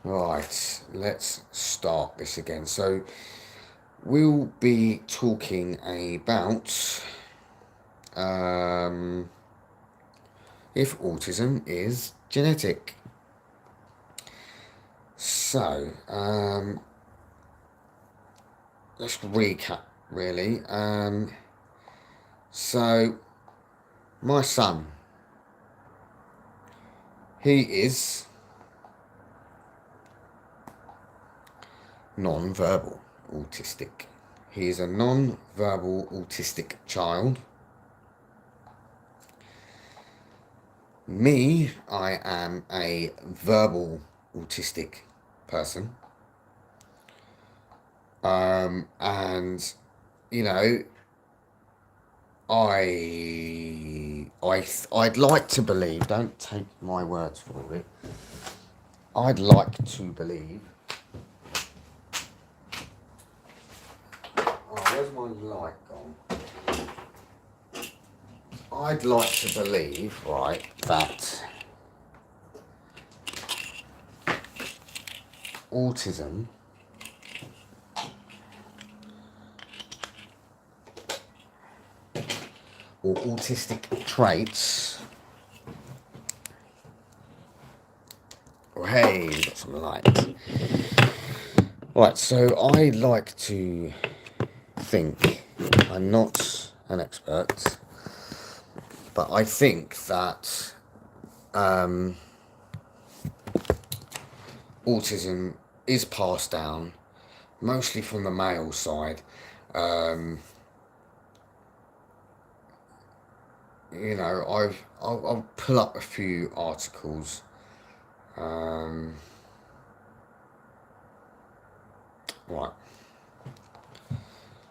Right, let's start this again. So, we'll be talking about um, if autism is genetic. So, let's recap really. So, my son, he is non-verbal autistic. He is a non-verbal autistic child. Me, I am a verbal autistic person. And you know, I'd like to believe. Don't take my words for it. I'd like to believe. Oh, where's my light gone? I'd like to believe, right, that autism or autistic traits. Oh, hey, we got some light. Right, so I like to think, I'm not an expert, but I think that autism is passed down mostly from the male side. I'll pull up a few articles. Right.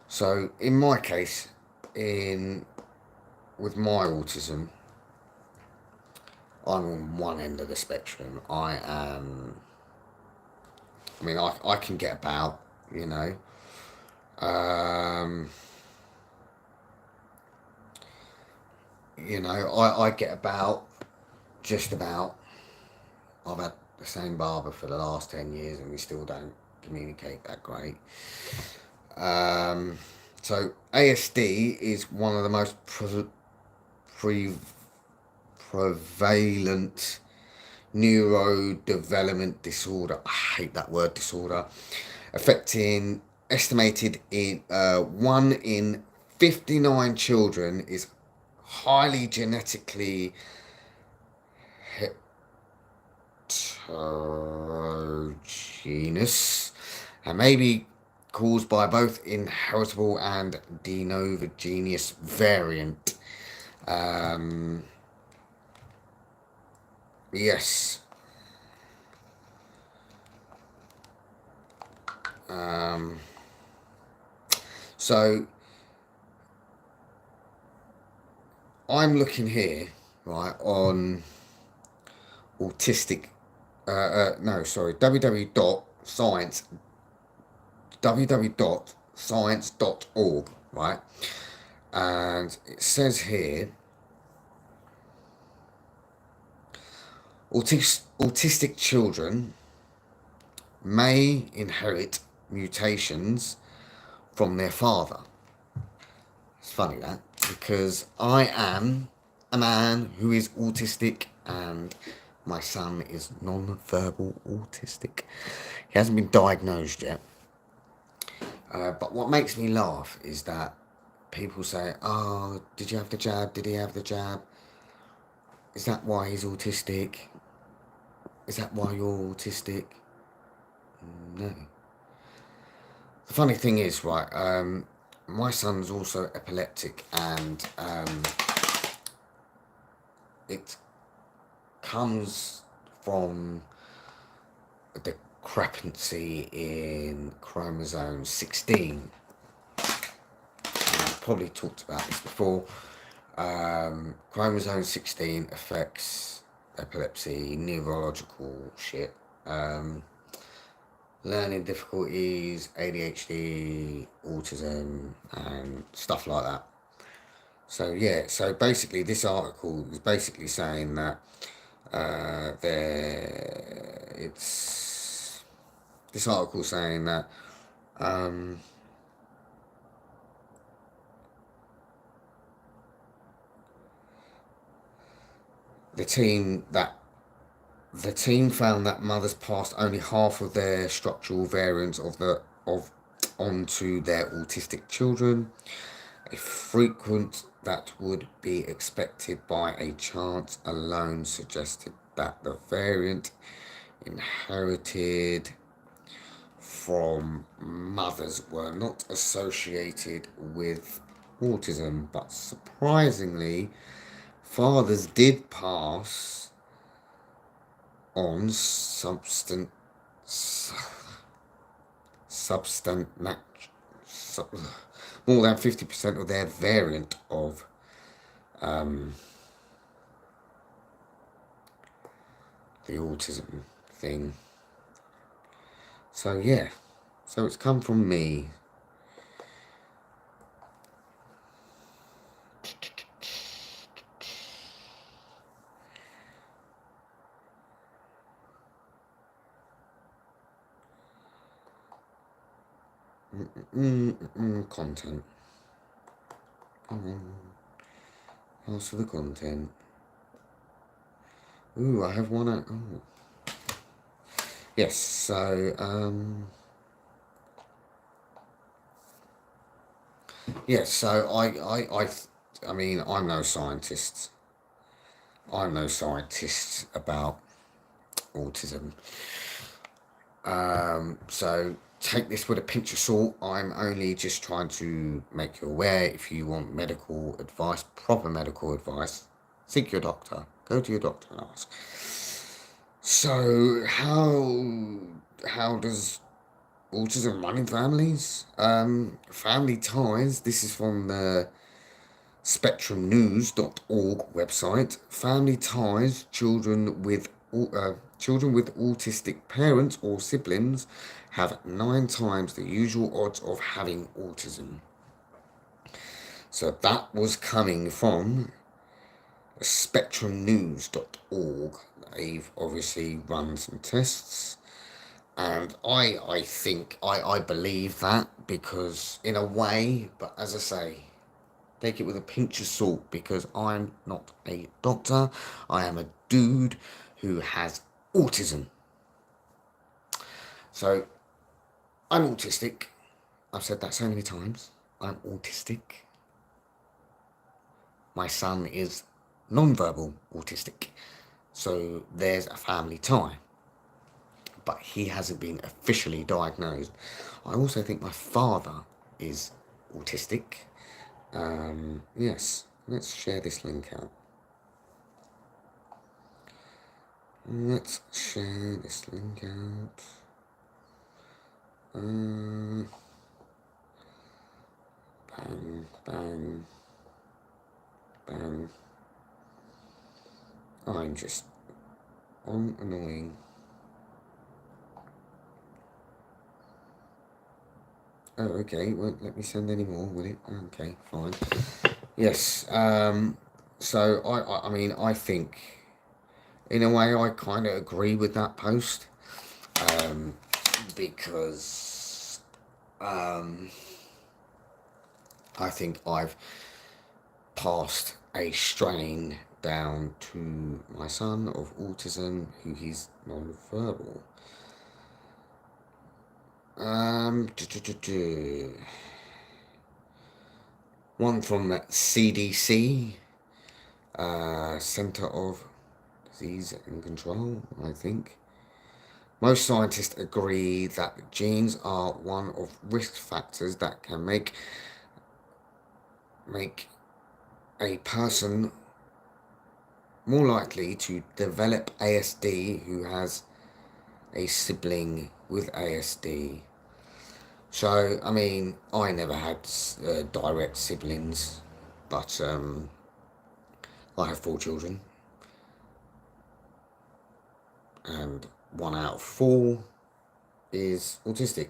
So in my case, with my autism, I'm on one end of the spectrum. I can get about, you know. I get about just about. I've had the same barber for the last 10 years and we still don't communicate that great. So ASD is one of the most prevalent neurodevelopment disorder. I hate that word, disorder. Affecting estimated in 1 in 59 children is highly genetically heterogeneous and may be caused by both inheritable and de novo genius variant. Yes. So I'm looking here, right, on autistic. No, sorry, www.science.org, right, and it says here autistic children may inherit mutations from their father. It's funny that, because I am a man who is autistic and my son is non-verbal autistic. He hasn't been diagnosed yet. But what makes me laugh is that people say, oh, did you have the jab? Did he have the jab? Is that why he's autistic? Is that why you're autistic? No. The funny thing is, right, my son's also epileptic and it comes from a discrepancy in chromosome 16. I've probably talked about this before. Chromosome 16 affects epilepsy, neurological shit, learning difficulties, ADHD, autism, and stuff like that. So yeah, so basically this article is basically saying that this article saying that um, the team found that mothers passed only half of their structural variants of onto their autistic children, a frequent that would be expected by a chance alone suggested that the variant inherited from mothers were not associated with autism, but surprisingly, fathers did pass on substan more than 50% of their variant of the autism thing. So yeah, so it's come from me. Content. Ask for the content. Ooh, I have one out. Oh. Yes, so, yes, so I mean, I'm no scientist. I'm no scientist about autism. So take this with a pinch of salt. I'm only just trying to make you aware. If you want medical advice, proper medical advice, seek your doctor. Go to your doctor and ask. So how does autism run in families? Family ties. This is from the spectrumnews.org website. Family ties. Children with autistic parents or siblings have 9 times the usual odds of having autism. So that was coming from spectrumnews.org. They've obviously run some tests, and I think I believe that, because in a way, but as I say, take it with a pinch of salt, because I'm not a doctor. I am a dude who has autism. So I'm autistic. I've said that so many times. I'm autistic. My son is non-verbal autistic. So there's a family tie. But he hasn't been officially diagnosed. I also think my father is autistic. Yes, let's share this link out. Let's share this link out. Bang, bang, bang. I'm just annoying. Oh, okay, won't let me send any more, will it? Okay, fine. Yes, so I mean, I think, in a way, I kind of agree with that post, because I think I've passed a strain down to my son of autism, who he's non-verbal. One from CDC, Center of Disease and Control, I think. Most scientists agree that genes are one of risk factors that can make a person more likely to develop ASD who has a sibling with ASD. So, I mean, I never had direct siblings, but I have 4 children, and 1 out of 4 is autistic.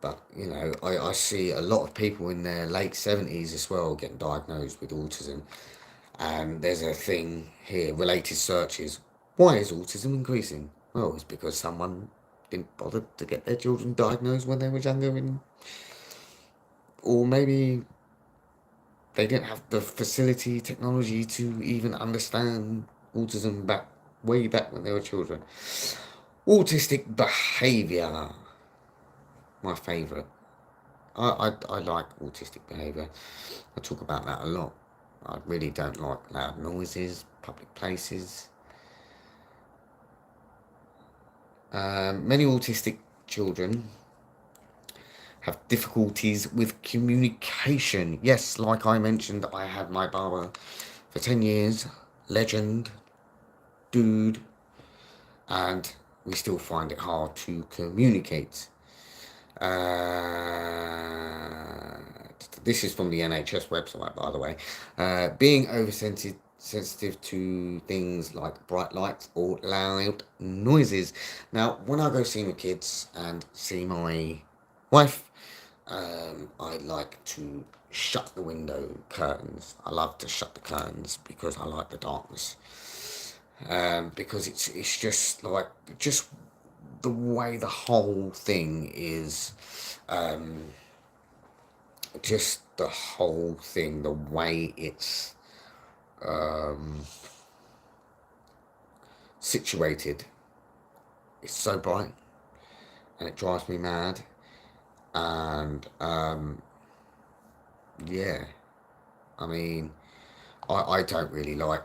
But, you know, I see a lot of people in their late 70s as well getting diagnosed with autism. And there's a thing here, related searches. Why is autism increasing? Well, it's because someone didn't bother to get their children diagnosed when they were younger, or maybe they didn't have the facility, technology to even understand autism way back when they were children. Autistic behaviour, my favourite. I like autistic behaviour. I talk about that a lot. I really don't like loud noises, public places. Many autistic children have difficulties with communication. Yes, like I mentioned, I had my barber for 10 years, legend, dude, and we still find it hard to communicate. This is from the NHS website, by the way. Being oversensitive to things like bright lights or loud noises. Now, when I go see my kids and see my wife, I like to shut the window curtains. I love to shut the curtains because I like the darkness. Because it's just like the way the whole thing is, just the whole thing, the way it's situated. It's so bright, and it drives me mad. And yeah, I mean, I don't really like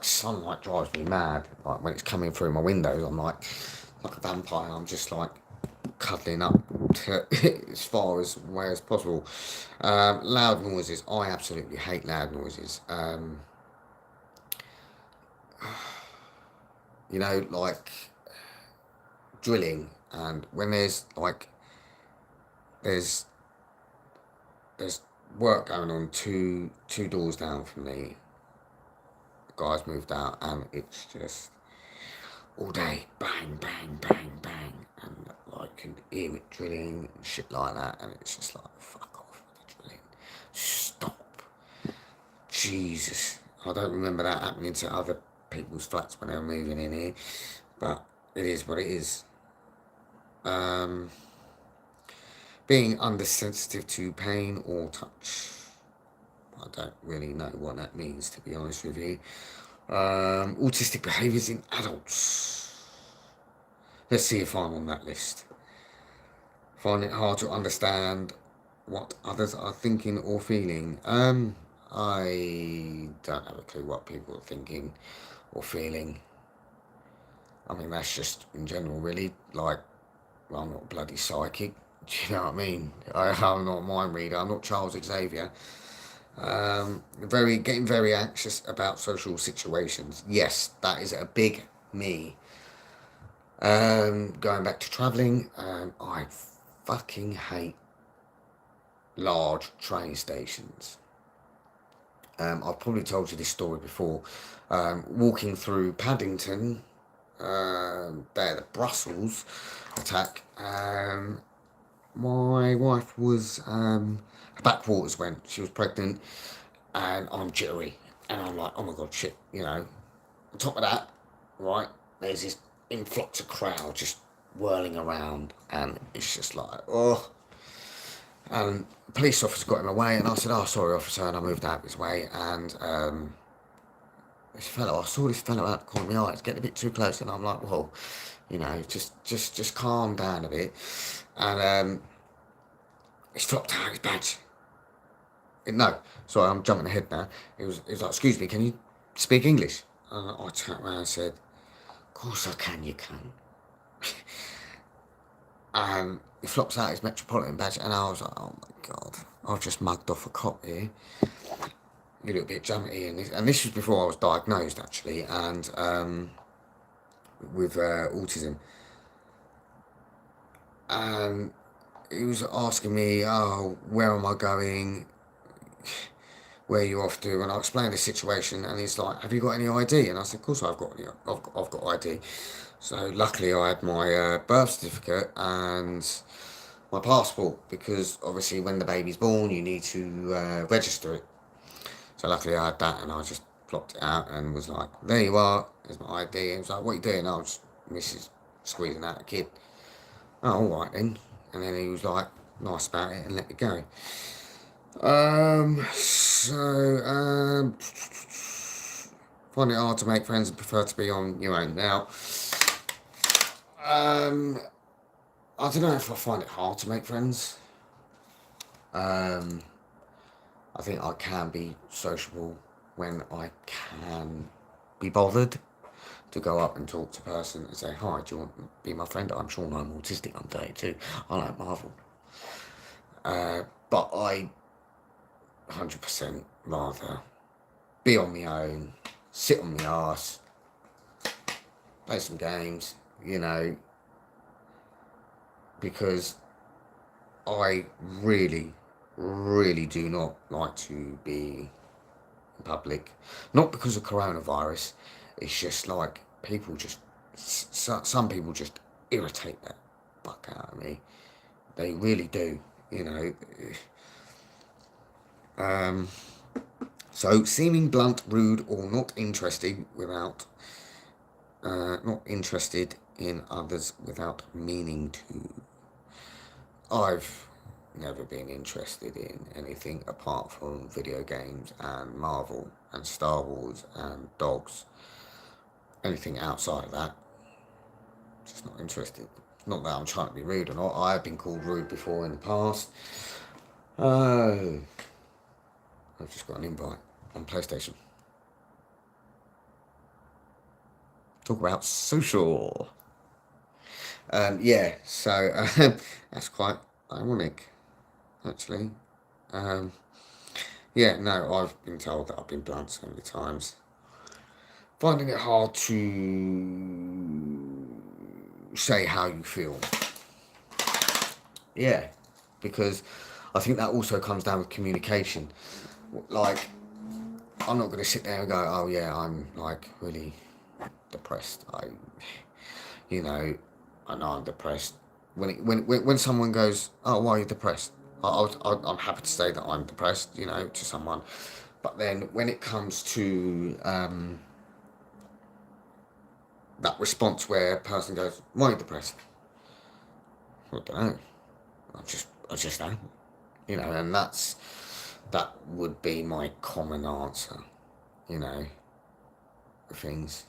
sunlight drives me mad. Like when it's coming through my windows, I'm like a vampire. I'm just like cuddling up to as far away as possible. Loud noises. I absolutely hate loud noises. You know, like drilling, and when there's there's work going on two doors down from me. The guys moved out, and it's just all day bang bang bang bang, and I can hear it drilling and shit like that, and it's just like, fuck off with the drilling, stop. Jesus, I don't remember that happening to other people's flats when they were moving in here, but it is what it is. Being undersensitive to pain or touch. I don't really know what that means, to be honest with you. Autistic behaviours in adults. Let's see if I'm on that list. Find it hard to understand what others are thinking or feeling. I don't have a clue what people are thinking or feeling. I mean, that's just in general, really. Like, well, I'm not bloody psychic. Do you know what I mean? I'm not a mind reader. I'm not Charles Xavier. Getting very anxious about social situations. Yes, that is a big me. Going back to travelling, I fucking hate large train stations. I've probably told you this story before. Walking through Paddington, there, the Brussels attack. My wife was, her backwaters went. She was pregnant, and I'm jittery, and I'm like, oh my god, shit, you know. On top of that, right, there's this influx of crowd just whirling around, and it's just like, oh. And the police officer got in my way, and I said, oh, sorry, officer, and I moved out of his way, and I saw this fellow out the corner of my eye, it's getting a bit too close, and I'm like, well, you know, just calm down a bit. And he's flopped out his badge. No, sorry, I'm jumping ahead now. He was like, excuse me, can you speak English? And I turned around and said, of course I can, you can. And he flops out his Metropolitan badge, and I was like, oh my god, I've just mugged off a cop here. A little bit jumpy, and this was before I was diagnosed, actually, and with autism. And he was asking me, oh, where am I going? Where are you off to? And I explained the situation, and he's like, have you got any ID? And I said, of course I've got ID. So luckily I had my birth certificate and my passport, because obviously when the baby's born you need to register it. So luckily I had that, and I just plopped it out and was like, there you are, there's my ID. And was like, what are you doing? I was Mrs. squeezing out a kid. Oh, alright then. And then he was like, nice about it and let me go. Find it hard to make friends and prefer to be on your own. Now, I don't know if I find it hard to make friends. I think I can be sociable when I can be bothered to go up and talk to a person and say, hi, do you want to be my friend? I'm Sean, I'm autistic, I'm 32, I like Marvel. But I 100% rather be on my own, sit on my arse, play some games, because I really, really do not like to be in public. Not because of coronavirus, it's just like some people just irritate the fuck out of me. They really do, So seeming blunt, rude, or not interested in others without meaning to. I've never been interested in anything apart from video games and Marvel and Star Wars and dogs. Anything outside of that, just not interested. Not that I'm trying to be rude or not. I have been called rude before in the past. Oh, I've just got an invite on PlayStation. Talk about social. So that's quite ironic, actually. No, I've been told that I've been blunt so many times. Finding it hard to say how you feel. Yeah, because I think that also comes down with communication. Like, I'm not going to sit there and go, oh yeah, I'm like really depressed. I know I'm depressed. When someone goes, oh, why are you depressed? I'm happy to say that I'm depressed, to someone. But then when it comes to that response where a person goes, why are you depressed? I don't know. I just am. And that would be my common answer, for things.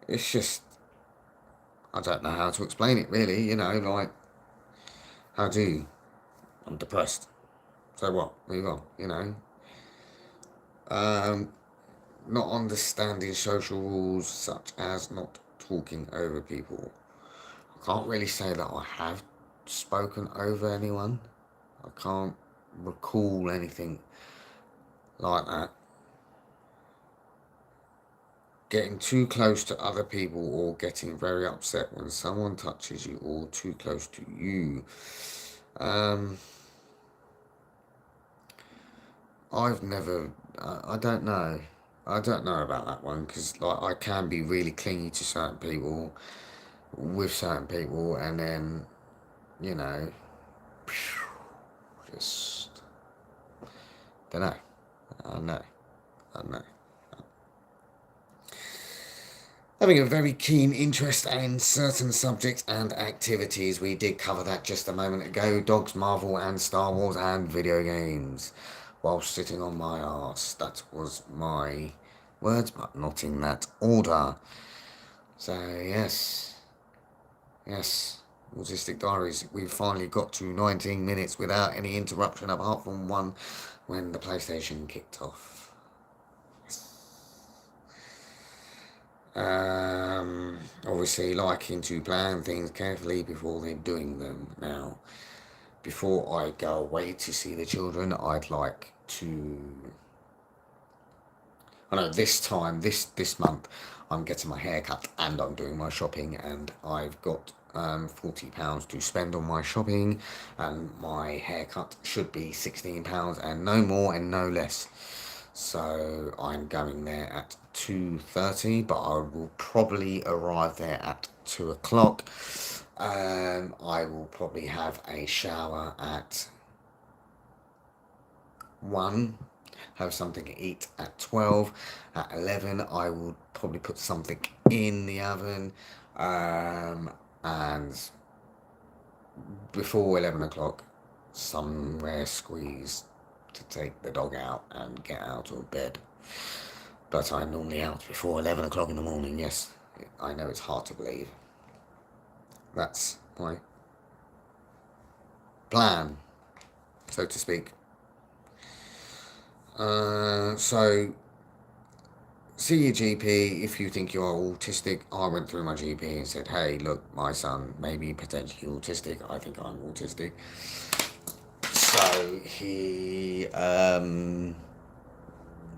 It's just, I don't know how to explain it really, like, how do you? I'm depressed. So what? Move on, Not understanding social rules such as not talking over people. I can't really say that I have spoken over anyone. I can't recall anything like that. Getting too close to other people or getting very upset when someone touches you or too close to you. I've never, I don't know. I don't know about that one because like I can be really clingy to certain people, with certain people, and then, just, don't know. I know. Having a very keen interest in certain subjects and activities. We did cover that just a moment ago. Dogs, Marvel and Star Wars and video games. While sitting on my arse. That was my words, but not in that order. So, yes. Autistic Diaries. We've finally got to 19 minutes without any interruption apart from one when the PlayStation kicked off. Obviously liking to plan things carefully before they're doing them. Now, before I go away to see the children, I'd like to... I know this month, I'm getting my hair cut and I'm doing my shopping, and I've got £40 to spend on my shopping, and my haircut should be £16 and no more and no less. So I'm going there at 2:30, but I will probably arrive there at 2 o'clock. I will probably have a shower at 1, have something to eat at 12. At 11, I will probably put something in the oven. And before 11 o'clock, somewhere squeeze to take the dog out and get out of bed. But I'm normally out before 11 o'clock in the morning, yes. I know it's hard to believe. That's my plan, so to speak. So, see your GP if you think you're autistic. I went through my GP and said, hey, look, my son may be potentially autistic. I think I'm autistic. So he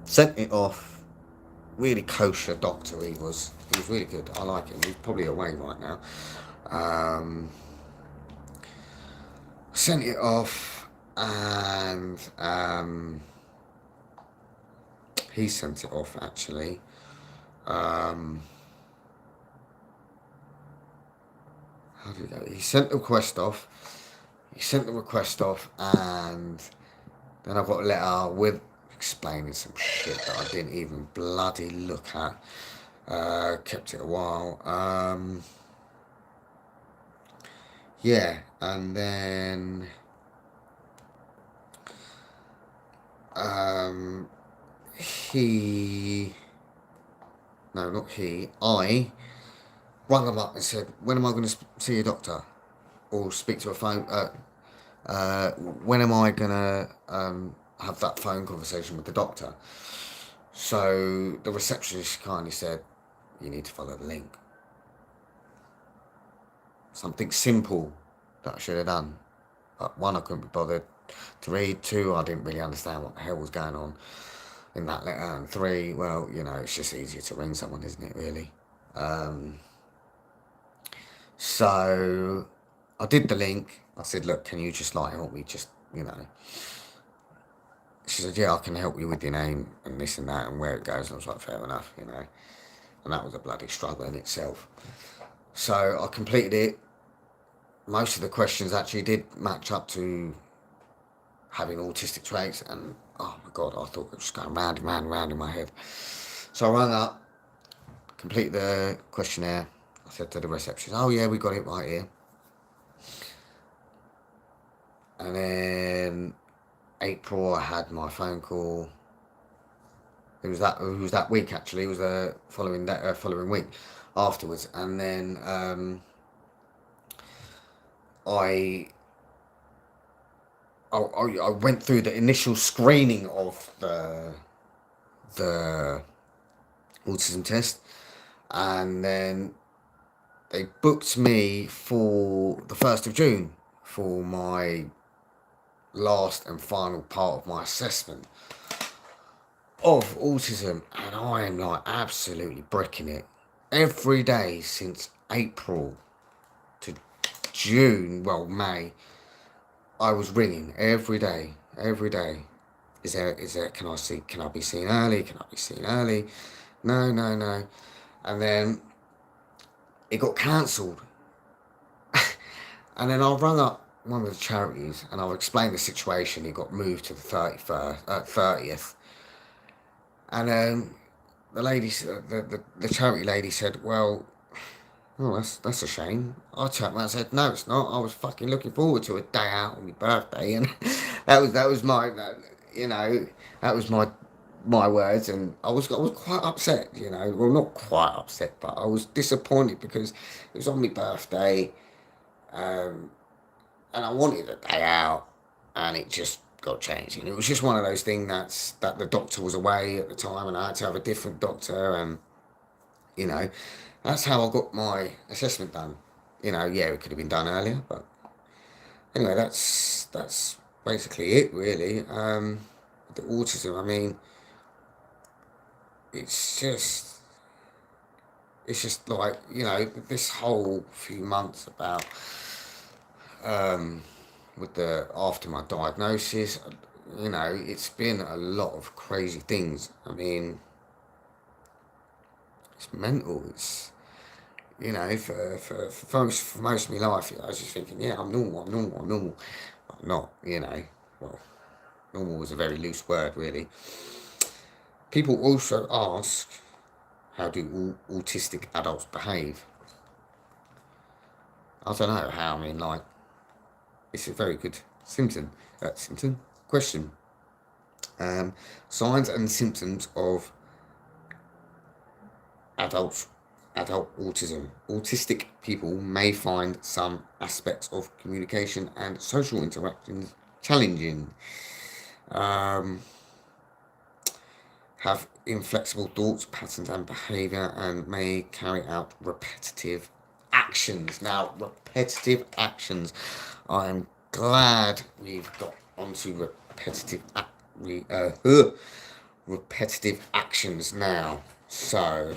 sent it off. Really kosher doctor he was. He was really good. I like him. He's probably away right now. Sent it off, and he sent it off actually. How did it go? He sent the request off. And then I got a letter with explaining some shit that I didn't even bloody look at. Kept it a while. Yeah, and then I rang him up and said, when am I going to see a doctor or speak to a phone? When am I going to have that phone conversation with the doctor? So the receptionist kindly said, you need to follow the link. Something simple that I should have done. But 1, I couldn't be bothered to read. 2, I didn't really understand what the hell was going on in that letter. And 3, well, it's just easier to ring someone, isn't it, really? So I did the link. I said, look, can you just help me She said, yeah, I can help you with your name and this and that and where it goes. And I was like, fair enough, And that was a bloody struggle in itself. So I completed it. Most of the questions actually did match up to having autistic traits, and oh my god, I thought it was going round and round and round in my head. So I rang up, completed the questionnaire. I said to the receptionist, oh yeah, we got it right here. And then April, I had my phone call. It was that week actually. It was the following week afterwards, and then I went through the initial screening of the autism test, and then they booked me for the 1st of June for my last and final part of my assessment of autism, and I am absolutely bricking it every day since April to June, well, May. I was ringing every day. Is there, can I be seen early? No. And then it got cancelled. And then I rang up one of the charities and I'll explain the situation. It got moved to the 30th. And the lady, the charity lady said, well, oh, that's a shame. I turned around and said, no, it's not. I was fucking looking forward to a day out on my birthday, and that was my, that was my words, and I was quite upset, well, not quite upset, but I was disappointed because it was on my birthday, and I wanted a day out, and it just got changed, and it was just one of those things that the doctor was away at the time, and I had to have a different doctor, and that's how I got my assessment done. Yeah, it could have been done earlier, but anyway, that's basically it, really. The autism, I mean, it's just this whole few months about after my diagnosis, it's been a lot of crazy things. I mean, it's mental. You know, for most of my life, I was just thinking, yeah, I'm normal, I'm normal, I'm normal. But I'm not, you know. Well, normal is a very loose word, really. People also ask, how do autistic adults behave? I don't know how. I mean, like, it's a very good symptom question. Signs and symptoms of adult adult autism. Autistic people may find some aspects of communication and social interactions challenging. Um, have inflexible thoughts, patterns, and behaviour, and may carry out repetitive actions. Now, repetitive actions. I am glad we've got onto repetitive actions now. So,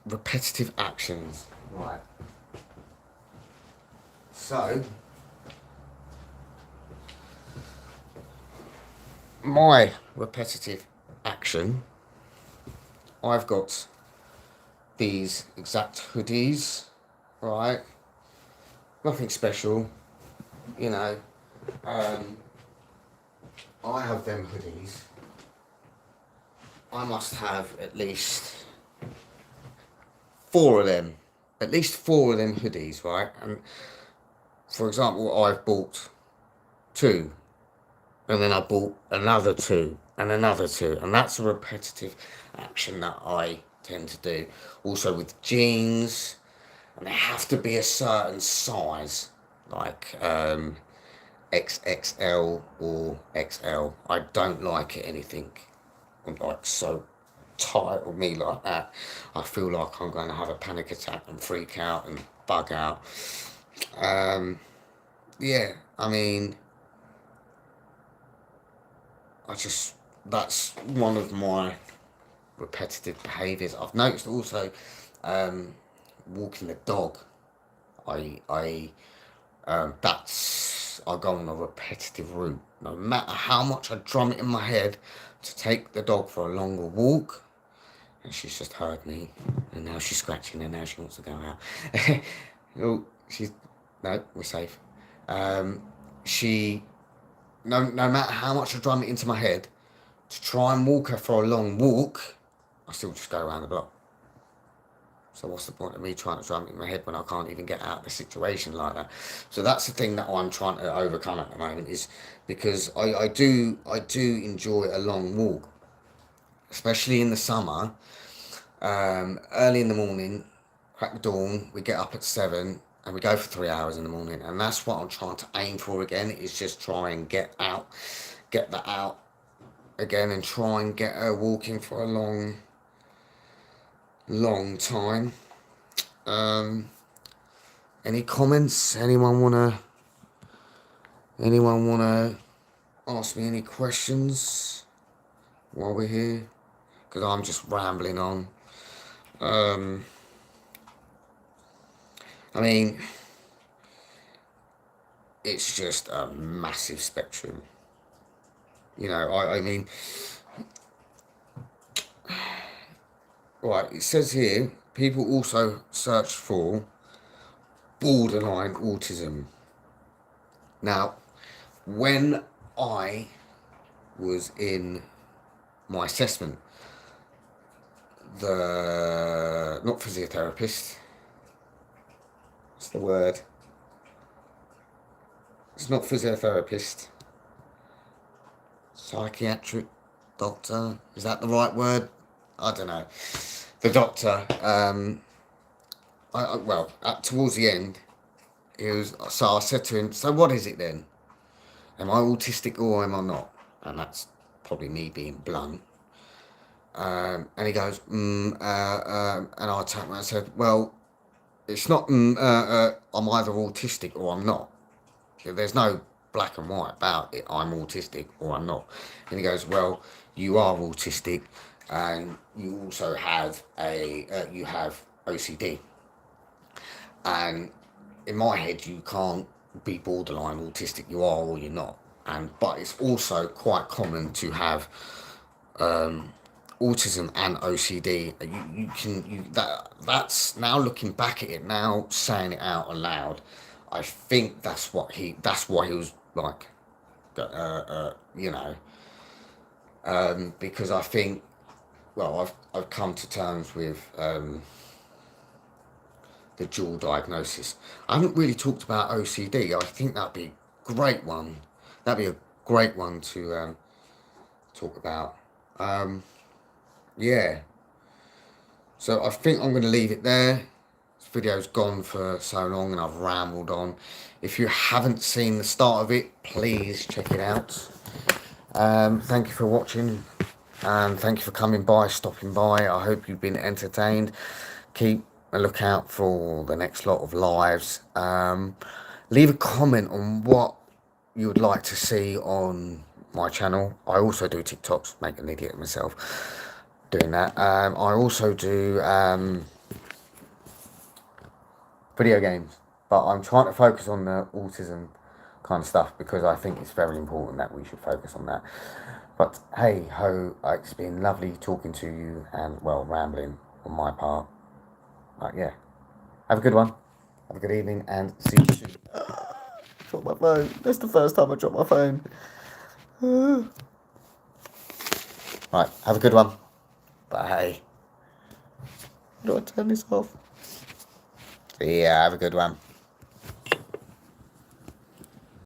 repetitive actions. Right. So, my repetitive action, I've got these exact hoodies, right? Nothing special, you know. I have them hoodies. I must have at least four of them. At least four of them hoodies, right? And for example, I've bought two, and then I bought another two, and another two, and that's a repetitive action that I tend to do. Also with jeans, and they have to be a certain size, like XXL or XL. I don't like it anything like so tight on me like that. I feel like I'm going to have a panic attack and freak out and bug out. Yeah, I mean, that's one of my repetitive behaviours. I've noticed also walking the dog. I go on a repetitive route. No matter how much I drum it in my head to take the dog for a longer walk, and she's just heard me, and now she's scratching, and now she wants to go out. Oh, no, we're safe. She, no matter how much I drum it into my head to try and walk her for a long walk, I still just go around the block. So what's the point of me trying to drum it in my head when I can't even get out of the situation like that? So that's the thing that I'm trying to overcome at the moment, is because I do enjoy a long walk, especially in the summer. Early in the morning, crack the dawn, we get up at 7 and we go for 3 hours in the morning, and that's what I'm trying to aim for again, is just try and get that out again, and try and get her walking for a long time. Any comments? Anyone wanna ask me any questions while we're here? Because I'm just rambling on. I mean, it's just a massive spectrum. You know, I mean, right, it says here, people also search for borderline autism. Now, when I was in my assessment, not physiotherapist, what's the word? It's not physiotherapist. Psychiatric doctor, is that the right word? I don't know. The doctor, towards the end, so I said to him, so what is it then? Am I autistic or am I not? And that's probably me being blunt. And he goes, and I turned around and said, well, it's not, I'm either autistic or I'm not. There's no black and white about it. I'm autistic or I'm not. And he goes, well, you are autistic, and you also have you have OCD. And in my head, you can't be borderline autistic. You are or you're not. But it's also quite common to have autism and OCD. That's now looking back at it now, saying it out aloud. I think that's why he was like, you know, because I think, well, I've come to terms with the dual diagnosis. I haven't really talked about OCD. I think that'd be a great one. That'd be a great one to talk about. Yeah. So I think I'm going to leave it there. This video's gone for so long and I've rambled on. If you haven't seen the start of it, please check it out. Thank you for watching and thank you for coming by, stopping by. I hope you've been entertained. Keep a lookout for the next lot of lives. Leave a comment on what you would like to see on my channel. I also do TikToks, make an idiot of myself doing that. I also do video games, but I'm trying to focus on the autism kind of stuff because I think it's very important that we should focus on that. But hey ho, it's been lovely talking to you and, well, rambling on my part. But yeah, have a good one, have a good evening, and see you soon. Dropped my phone. That's the first time I dropped my phone. Right, have a good one. Bye. How do I turn this off? See ya, have a good one.